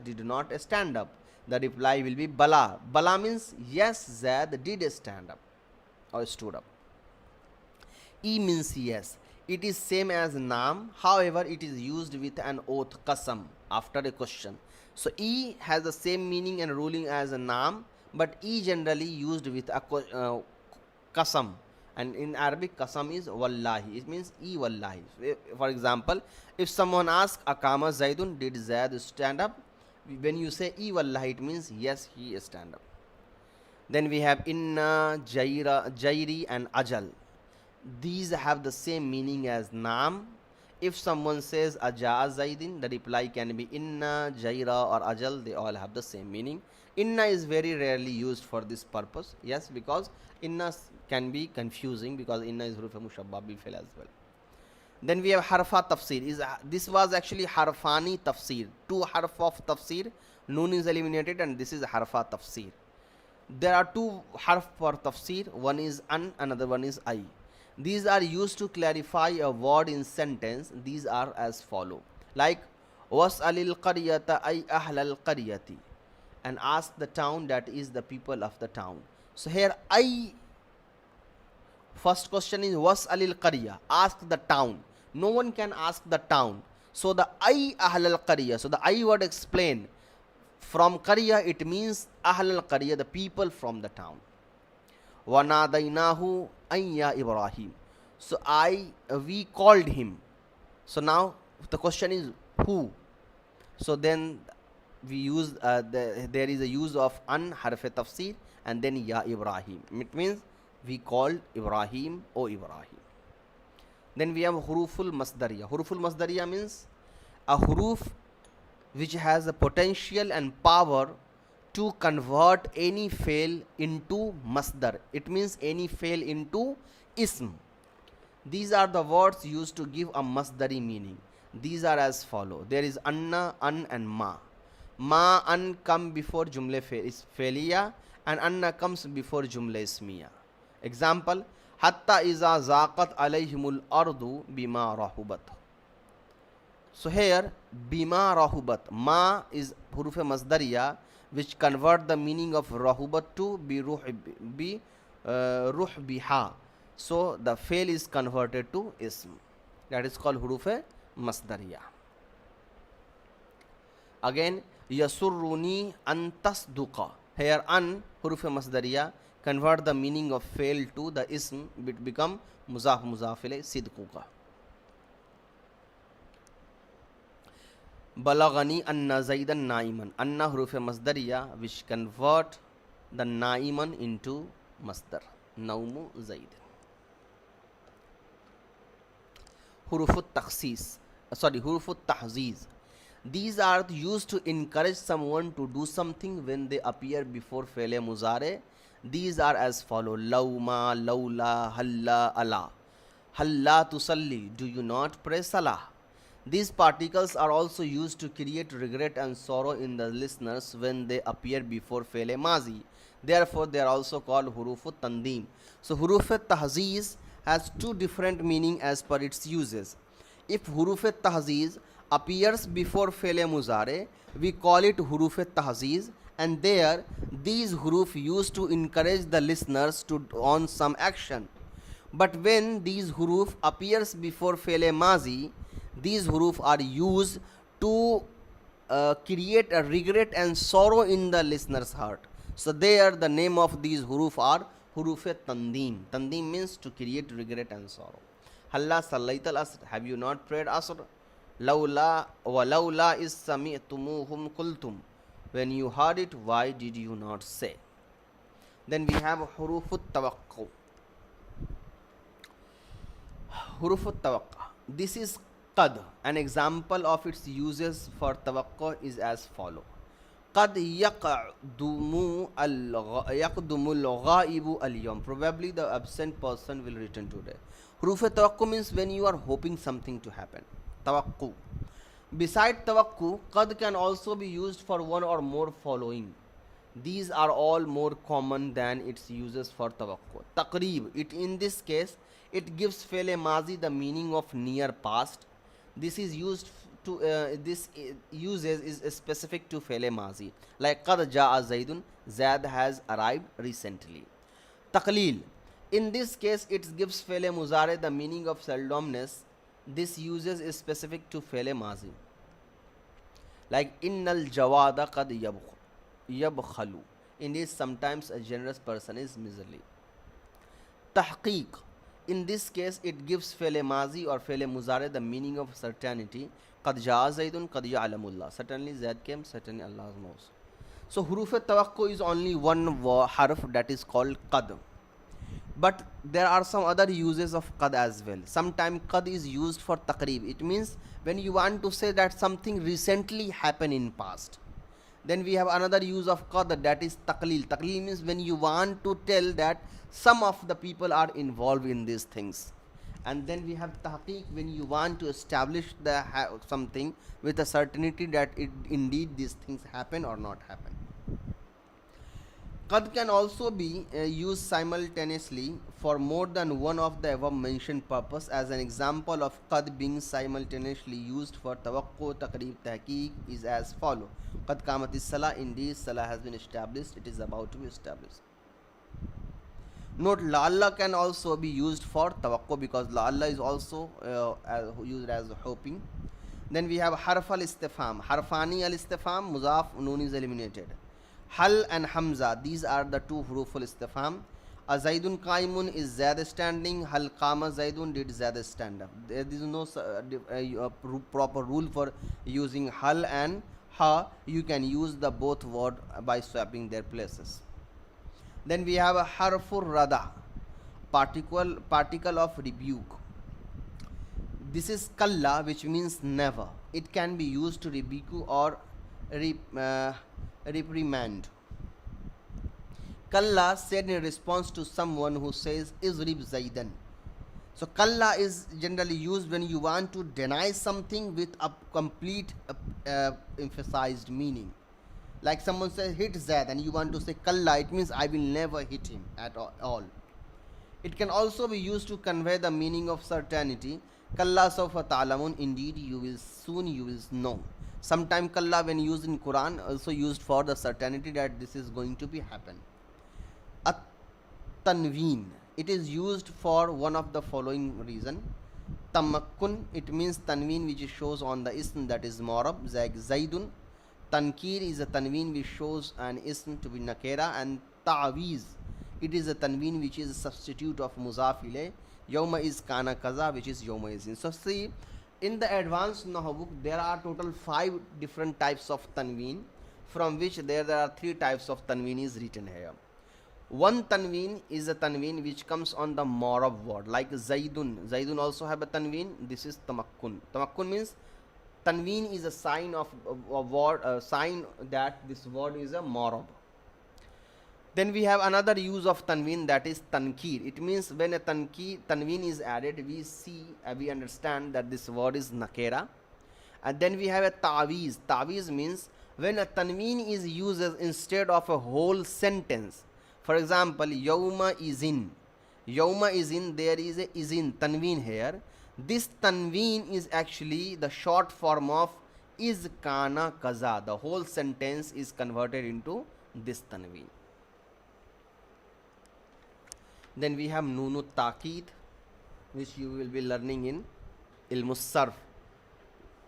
did not stand up? The reply will be bala. Bala means yes, Zaid did stand up or stood up. E means yes. It is same as naam, however it is used with an oath, qasam, after a question. So E has the same meaning and ruling as a naam, but E generally used with a qasam. And in Arabic, qasam is wallahi. It means E wallahi. For example, if someone asks Akama Zaidun, did Zaid stand up? When you say E wallahi, it means yes, he stand up. Then we have inna, jairi and ajal. These have the same meaning as naam. If someone says Ajaa Zaidin, the reply can be inna, jaira or ajal. They all have the same meaning. Inna is very rarely used for this purpose. Yes, because inna can be confusing because inna is huruf mushabba bil fi'l as well. Then we have harfa tafsir. This was actually harfani tafsir. Two harf of tafsir. Noon is eliminated and this is harfa tafsir. There are two harf for tafsir. One is an, another one is I. These are used to clarify a word in sentence. These are as follow. Like was'alil qaryata ay ahlal qaryati, and ask the town, that is the people of the town. So here I, first question is was'alil qarya, ask the town. No one can ask the town. So the I ahlal qarya. So the I word explain. From qarya it means ahlal qarya, the people from the town. وَنَادَيْنَاهُ أَيَّا Ibrahim. So we called him. So now the question is who? So then we use there is a use of an harf tafsir and then ya Ibrahim. It means we called Ibrahim, O Ibrahim. Then we have huruful masdariya. Huruful masdariya means a huruf which has a potential and power to convert any fail into masdar. It means any fail into ism. These are the words used to give a masdari meaning. These are as follow. There is anna, an and ma. Ma, an come before jumle failiya and anna comes before jumle ismiya. Example, hatta iza zaqat alayhimul ardu bima rahubat. So here bima rahubat, ma is huruf masdariya which convert the meaning of rahubat to ruh biha. So the fail is converted to ism. That is called huruf masdariya. Again, yasurruni an tasduqa. Here an huruf masdariya convert the meaning of fail to the ism, it become muzaf muzafile sidquqa. Balagani anna zaidan naiman. Anna huruf masdariya which convert the naiman into masdar. Naumu zaid. Hurufut takhsis. Hurufut tahziz. These are used to encourage someone to do something when they appear before fi'l muzare. These are as follow. Lauma, laula, halla, ala. Halla tusalli. Do you not pray salah? These particles are also used to create regret and sorrow in the listeners when they appear before fi'l mazi. Therefore, they are also called hurufut tandim. So, hurufut tahziz has two different meaning as per its uses. If hurufut tahziz appears before fi'l muzare, we call it hurufut tahziz, and there these huruf used to encourage the listeners to on some action. But when these huruf appears before fele mazi, these huruf are used to create a regret and sorrow in the listener's heart. So there the name of these huruf are huruf tandeem. Tandeem means to create regret and sorrow. Halla sallaytal asr, have you not prayed asr? Lawla wa lawla is sami'tumuhum qultum, when you heard it, why did you not say? Then we have hurufut tawaqqu. Hurufut tawaqqa. This is qad. An example of its uses for tawaqqa is as follow. قد يقدم الغائب اليوم. Probably the absent person will return today. Huruf tawaqqa means when you are hoping something to happen. Tawaqqu. Beside tawaqqa, qad can also be used for one or more following. These are all more common than its uses for tawaqqa. Taqreeb. It in this case it gives fele mazi the meaning of near past. This is used to uses is specific to fele mazi, like qad jaa zaidun, Zaid has arrived recently. Taqleel. In this case it gives fele muzare the meaning of seldomness. This uses is specific to fele mazi, like innal jawada qad yabkhalu. Indeed, sometimes a generous person is miserly. Tahqiq. In this case it gives fele mazi or fele muzare the meaning of certainty. Qad jaa zaidun qad ya'lamullah, certainly Zaid came, certainly Allah knows. So huruf tawaqqu is only one harf, that is called qad. But there are some other uses of qad as well. Sometimes qad is used for taqreeb. It means when you want to say that something recently happened in past. Then we have another use of qad, that is taqleel. Taqleel means when you want to tell that some of the people are involved in these things. And then we have tahqiq, when you want to establish the something with a certainty that it indeed these things happen or not happen. Qad can also be used simultaneously for more than one of the above mentioned purpose. As an example of qad being simultaneously used for tawaqqu, taqreeb, tahqiq is as follow. Qad qamatis salah, indeed salah has been established, it is about to be established. Note, la'alla can also be used for tawaqqu because la'alla is also used as hoping. Then we have harf al-istifham. Harfani al-istifham, muzaf, noon is eliminated. Hal and hamza, these are the two huruf al-istifham. Zaidun qaimun is Zaid standing. Hal qama Zaidun, did Zaid stand up. There is no proper rule for using hal and ha. You can use the both word by swapping their places. Then we have a harfur rada, particle of rebuke. This is kalla, which means never. It can be used to rebuke or reprimand. Kalla said in response to someone who says izrib zaidan. So kalla is generally used when you want to deny something with a complete emphasized meaning. Like someone says hit Zaid and you want to say kalla, it means I will never hit him at all. It can also be used to convey the meaning of certainty. Kalla sawfa ta'lamun, indeed you will know. Sometimes kalla when used in Quran also used for the certainty that this is going to be happen. At-tanween, it is used for one of the following reason. Tamakkun, it means tanween which shows on the ism, that is morab, like Zaidun. Tankir is a tanween which shows an ism to be nakera, and ta'awiz, it is a tanween which is a substitute of muzaf ilay. Yawma is kana kaza, which is yawma is in. So see, in the advanced Nahwu book there are total 5 different types of tanween, from which there are 3 types of tanween is written here. One tanween is a tanween which comes on the morab word, like Zaidun. Zaidun also have a tanween. This is tamakkun. Tamakkun means tanween is a sign of a word, a sign that this word is a morab. Then we have another use of tanween, that is tankir. It means when a tanween is added, we understand that this word is nakera. And then we have a ta'wiz. Ta'wiz means when a tanween is used instead of a whole sentence. For example, yawma izin. Yawma izin, there is a izin, tanween here. This tanween is actually the short form of is kana kaza. The whole sentence is converted into this tanween. Then we have nunut taqid. which you will be learning in Ilmus-Sarf.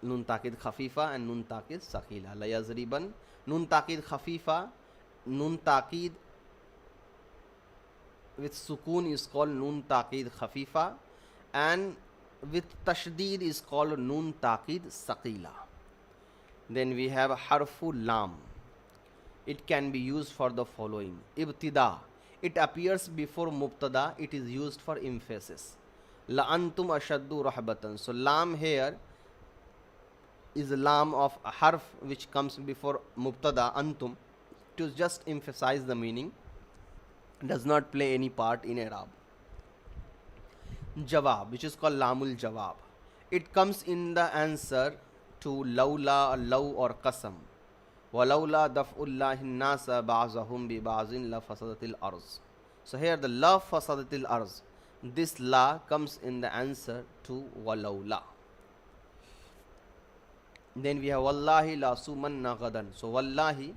Nun Takid Khafifa and Nun Takid Sakhila. La yazriban. Nun Takid Khafifa, Nun Takid with Sukun is called Nun Takid Khafifa, and with Tashdeed is called Nun Takid Sakhila. Then we have Harfu Lam. It can be used for the following. Ibtida. It appears before Mubtada. It is used for emphasis. La antum ashaddu rahbatan. So lam here is a lam of a harf which comes before Mubtada antum to just emphasize the meaning. Does not play any part in Arab. Jawab, which is called lamul jawab. It comes in the answer to lawla, law or qasam. وَلَوْلَا دَفْعُ اللَّهِ النَّاسَ بَعْضَهُمْ بِبَعْضٍ لَفَسَدَتِ الْأَرْضُ. So here the la fasadatil arz. This la comes in the answer to walawla. Then we have wallahi la sumanna gadan. So wallahi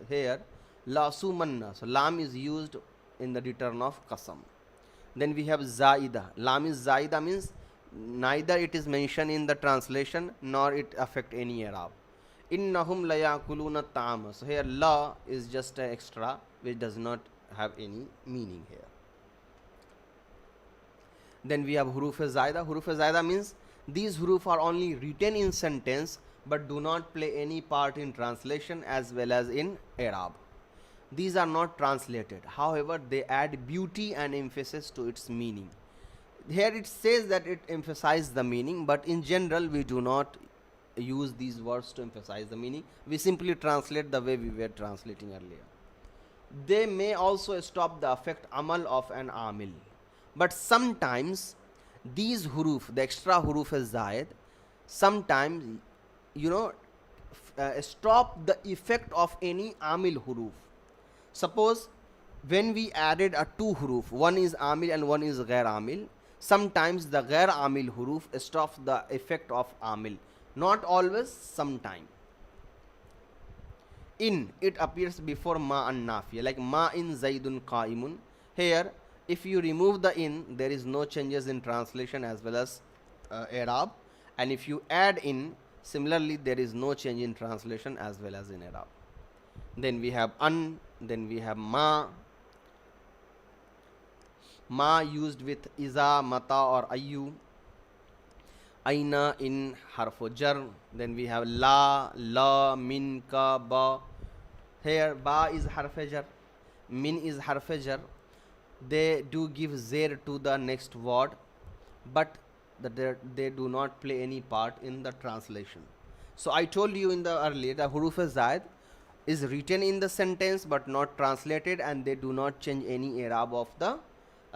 here la sumanna. So lam is used in the return of qasam. Then we have zaida. Lam is zaida means neither it is mentioned in the translation nor it affect any Arab. Innahum la yakuluna ta'ama. So here la is just an extra which does not have any meaning here. Then we have huruf zaida. Huruf zaida means these huruf are only written in sentence but do not play any part in translation as well as in Arab. These are not translated. However, they add beauty and emphasis to its meaning. Here it says that it emphasizes the meaning, but in general we do not use these words to emphasize the meaning. We simply translate the way we were translating earlier. They may also stop the effect amal of an amil. But sometimes these huruf, the extra huruf zaid, sometimes stop the effect of any amil huruf. Suppose when we added a two huruf, one is amil and one is ghair amil, sometimes the ghair amil huruf stops the effect of amil. Not always, sometime. In, it appears before ma and nafiya, like ma in zaidun qaimun. Here, if you remove the in, there is no changes in translation as well as Arab. And if you add in, similarly, there is no change in translation as well as in Arab. Then we have an, then we have ma. Ma used with iza, mata or ayu. Aina in harfu jar. Then we have la, la, min, ka, ba. Here ba is harfu jar, min is harfu jar. They do give zair to the next word, but they do not play any part in the translation. So I told you in the earlier the huruf zaid is written in the sentence but not translated, and they do not change any Arab of the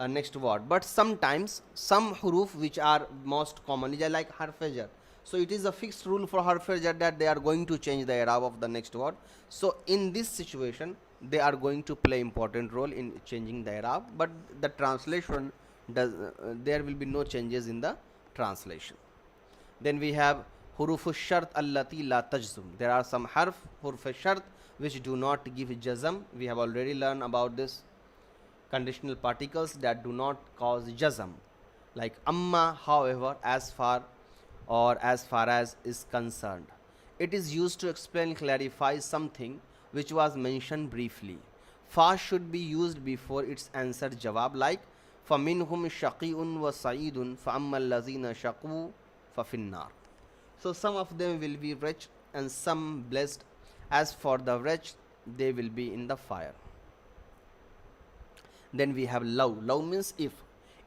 next word. But sometimes some huruf which are most commonly like harf jar, so it is a fixed rule for harf jar that they are going to change the Arab of the next word. So in this situation they are going to play important role in changing the Arab, but the translation does there will be no changes in the translation. Then we have huruf shart allati la tajzum. There are some huruf shart which do not give jazm. We have already learned about this. Conditional particles that do not cause jazm, like amma. However, as far as is concerned, it is used to explain, clarify something which was mentioned briefly. Fa should be used before its answer jawab, like فَمِنْهُمْ شَقِيٌّ وَسَعِيدٌ فَأَمَّا الَّذِينَ شَقُوا فَفِي النَّارِ. So some of them will be rich and some blessed. As for the rich, they will be in the fire. Then we have law. Law means if.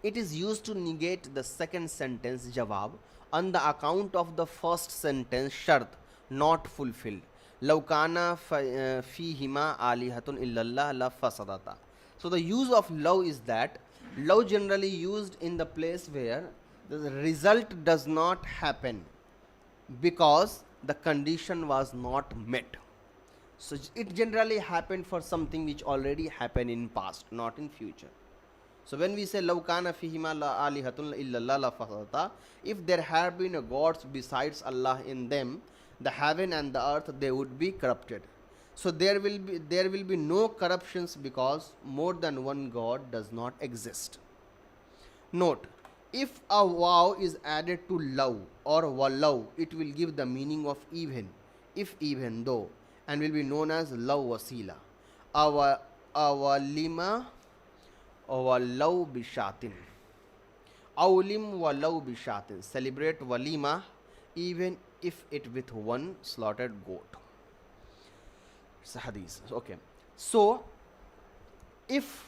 It is used to negate the second sentence jawab on the account of the first sentence shart not fulfilled. Law kana fihima alihatun illallah la fasadata. So the use of law is that law generally used in the place where the result does not happen because the condition was not met. So it generally happened for something which already happened in past, not in future. So when we say law kana fihima la alihatun illallah la fasadata, if there have been gods besides Allah in them, the heaven and the earth, they would be corrupted. So there will be no corruptions because more than one God does not exist. Note, If a wow is added to law or wallaw, it will give the meaning of even, if even though, and will be known as law wasila. Awalima wallaw bishatin. Awlim wallaw bishatin. Celebrate walima even if it with one slaughtered goat. It's a hadith. Okay. So, if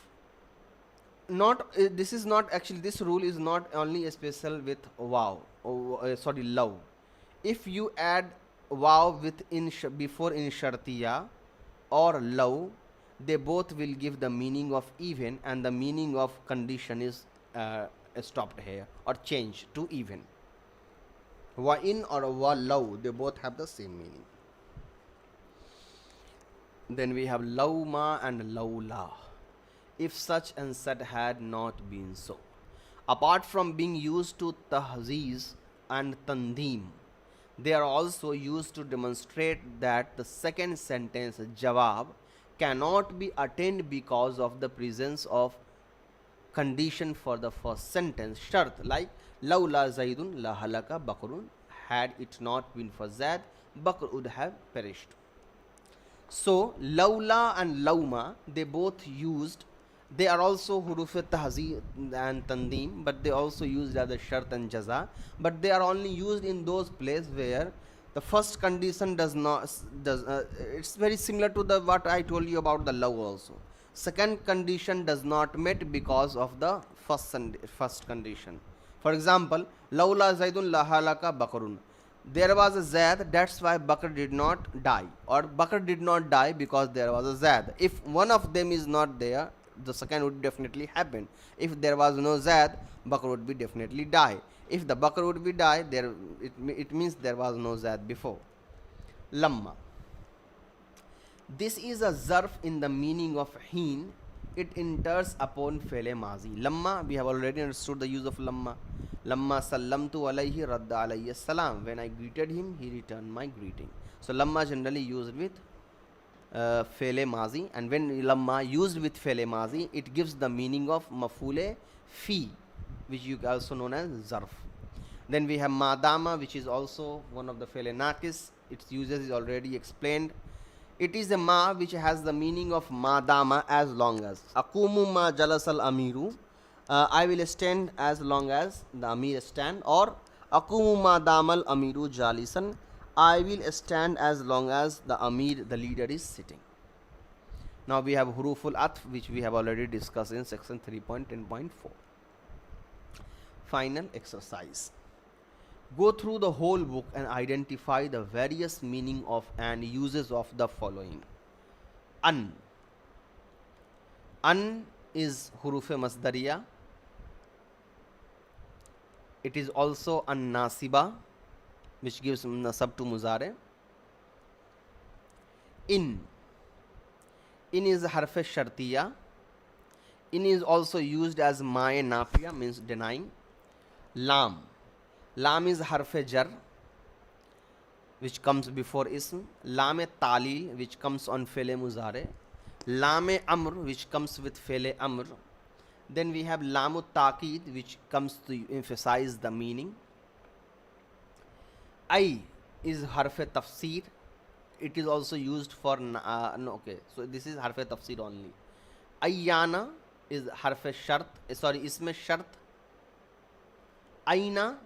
not this is not actually, this rule is not only special with wow, law. If you add wow with before in shartiya or law, they both will give the meaning of even, and the meaning of condition is stopped here or changed to even. Wa in or wa law, they both have the same meaning. Then we have lawma and lawla. If such and such had not been so. Apart from being used to tahziz and tandeem, they are also used to demonstrate that the second sentence, jawab, cannot be attained because of the presence of condition for the first sentence, shart, like lawla zaidun la halaka bakrun. Had it not been for Zaid, Bakr would have perished. So, lawla and lawma, they both used, they are also huruf tahzi and tandeem, but they also used as a shart and jaza, but they are only used in those places where the first condition does not, it's very similar to the what I told you about the law also. Second condition does not met because of the first condition. For example, lawla zaidun la halaka bakrun. There was a Zaid, that's why Bakr did not die, or Bakr did not die because there was a Zaid. If one of them is not there, the second would definitely happen. If there was no Zaid, Bakr would be definitely die. If the Bakr would be die, there it means there was no Zaid before. Lamma. This is a zarf in the meaning of heen. It enters upon fele mazi. Lamma, we have already understood the use of lamma. Lamma sallamtu alayhi radda alayhi salam. When I greeted him, he returned my greeting. So lamma generally used with fele mazi, and when lamma used with fele mazi, it gives the meaning of mafule fi, which you also known as zarf. Then we have madama, which is also one of the fele nakis. Its uses is already explained. It is a ma which has the meaning of madama, as long as. Akumu ma jalasal amiru. I will stand as long as the amir stand, or akumu ma damal amiru jalisan. I will stand as long as the amir, the leader, is sitting. Now we have huruful atf, which we have already discussed in section 3.10.4. Final exercise. Go through the whole book and identify the various meaning of and uses of the following. An. An is hurufe masdariya. It is also an nasiba, which gives nasab to muzare. In. In is harfe shartiya. In is also used as ma'e nafiya, means denying. Lam. Lam is harfe jar, which comes before ism. Lam talil, which comes on fele muzare. Lam amr, which comes with fele amr. Then we have lamu taqid, which comes to emphasize the meaning. I is harfe tafsir. It is also used for so this is harfe tafsir only. Ayyana is harfe shart, isme shart. Aina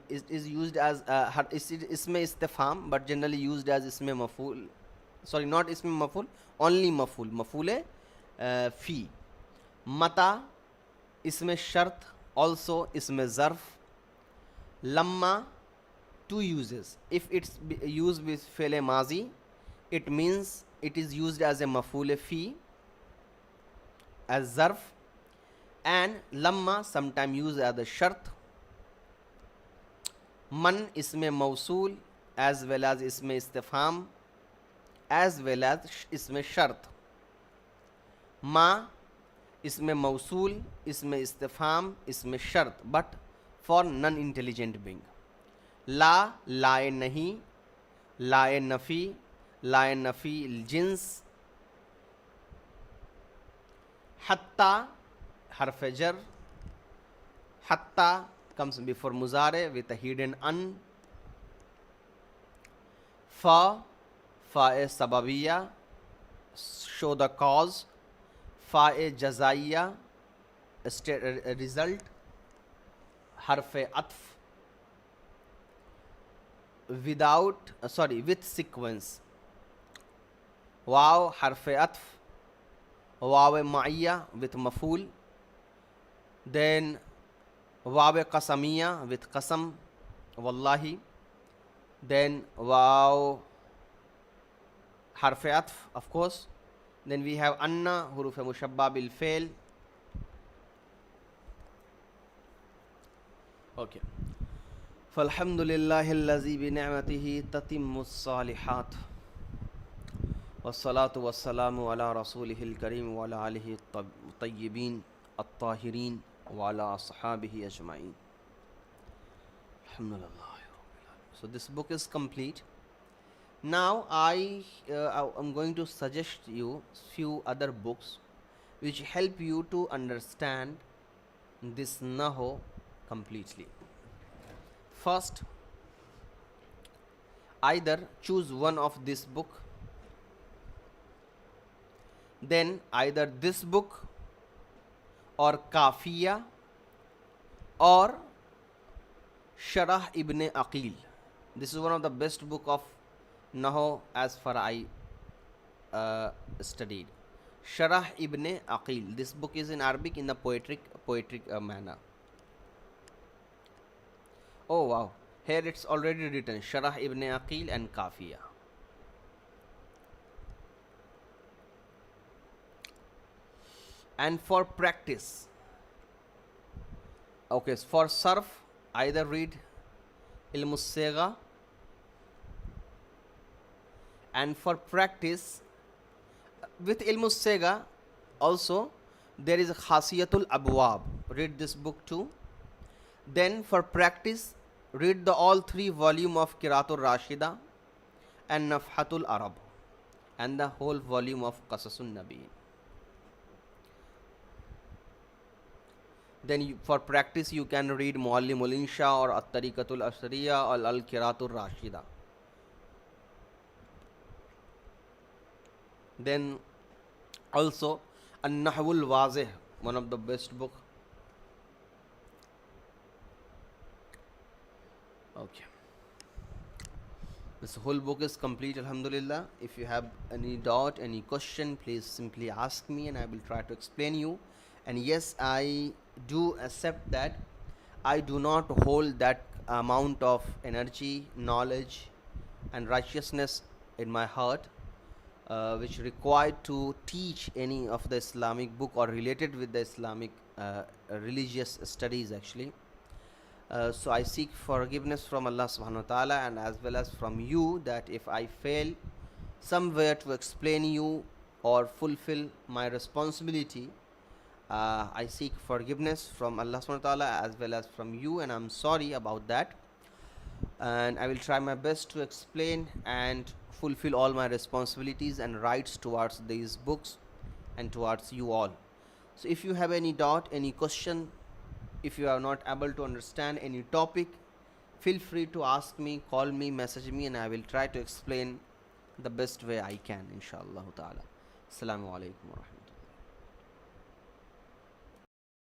is used as isme istifham, but generally used as isme maful. Not isme maful, only maful. Mafule fi. Mata isme shart, also isme zarf. Lamma, two uses. If it's used with fele mazi, it means it is used as a mafule fi, as zarf, and lamma sometimes used as a shart. Man isme mausul, as well as isme istifham, as well as isme shart. Ma isme mausul, isme istifham, isme shart, but for non-intelligent being. La, lae nahi, lae nafi jins. Hatta harf jar. Hatta comes before muzare with a hidden an. Fa is sababiyya, show the cause. Fa is jazaiya, result. Harf atf, with sequence. Waw harf atf, waw ma'iyya with maful. Then waw qasamiyya with qasam, wallahi. Then waw harf atf, of course. Then we have anna, huruf mushabba bil fail. Okay. Falhamdulillahi allazi bi ni'matihi tatimmu s-salihat. Wassalatu wassalamu ala rasulihil kareem wa ala alihi at-tayyibin at-tahirin wa ala ashabihi ajma'in. Alhamdulillah. So this book is complete. Now I'm going to suggest you few other books which help you to understand this Nahu completely. First, either choose one of this book, then either this book or Kafiya or Sharah ibn Aqil. This is one of the best book of Nahu as far I studied. Sharah ibn Aqil. This book is in Arabic in the poetic manner. Oh wow, here it's already written Sharah ibn Aqil and Kafiya. And for practice, okay, for sarf, either read Ilmus-Sigha, and for practice with Ilmus-Sigha also there is Khasiyatul Abwab. Read this book too. Then for practice, read the all 3 volume of Qiraatul Rashida and Nafhatul Arab and the whole volume of Qasasun Nabi. Then for practice you can read Muallimul Insha or At-Tariqatul Asriya or Al-Qiraatul Rashida. Then also An-Nahwul Wazih, one of the best book. Okay, this whole book is complete, alhamdulillah. If you have any doubt, any question, please simply ask me and I will try to explain you. And yes, I do accept that I do not hold that amount of energy, knowledge and righteousness in my heart which required to teach any of the Islamic book or related with the Islamic religious studies actually. So I seek forgiveness from Allah subhanahu wa ta'ala and as well as from you that if I fail somewhere to explain you or fulfill my responsibility, I seek forgiveness from Allah subhanahu wa ta'ala as well as from you, and I'm sorry about that. And I will try my best to explain and fulfill all my responsibilities and rights towards these books and towards you all. So if you have any doubt, any question, if you are not able to understand any topic, feel free to ask me, call me, message me, and I will try to explain the best way I can, inshallah ta'ala. Assalamu alaikum wa rahmatullahi.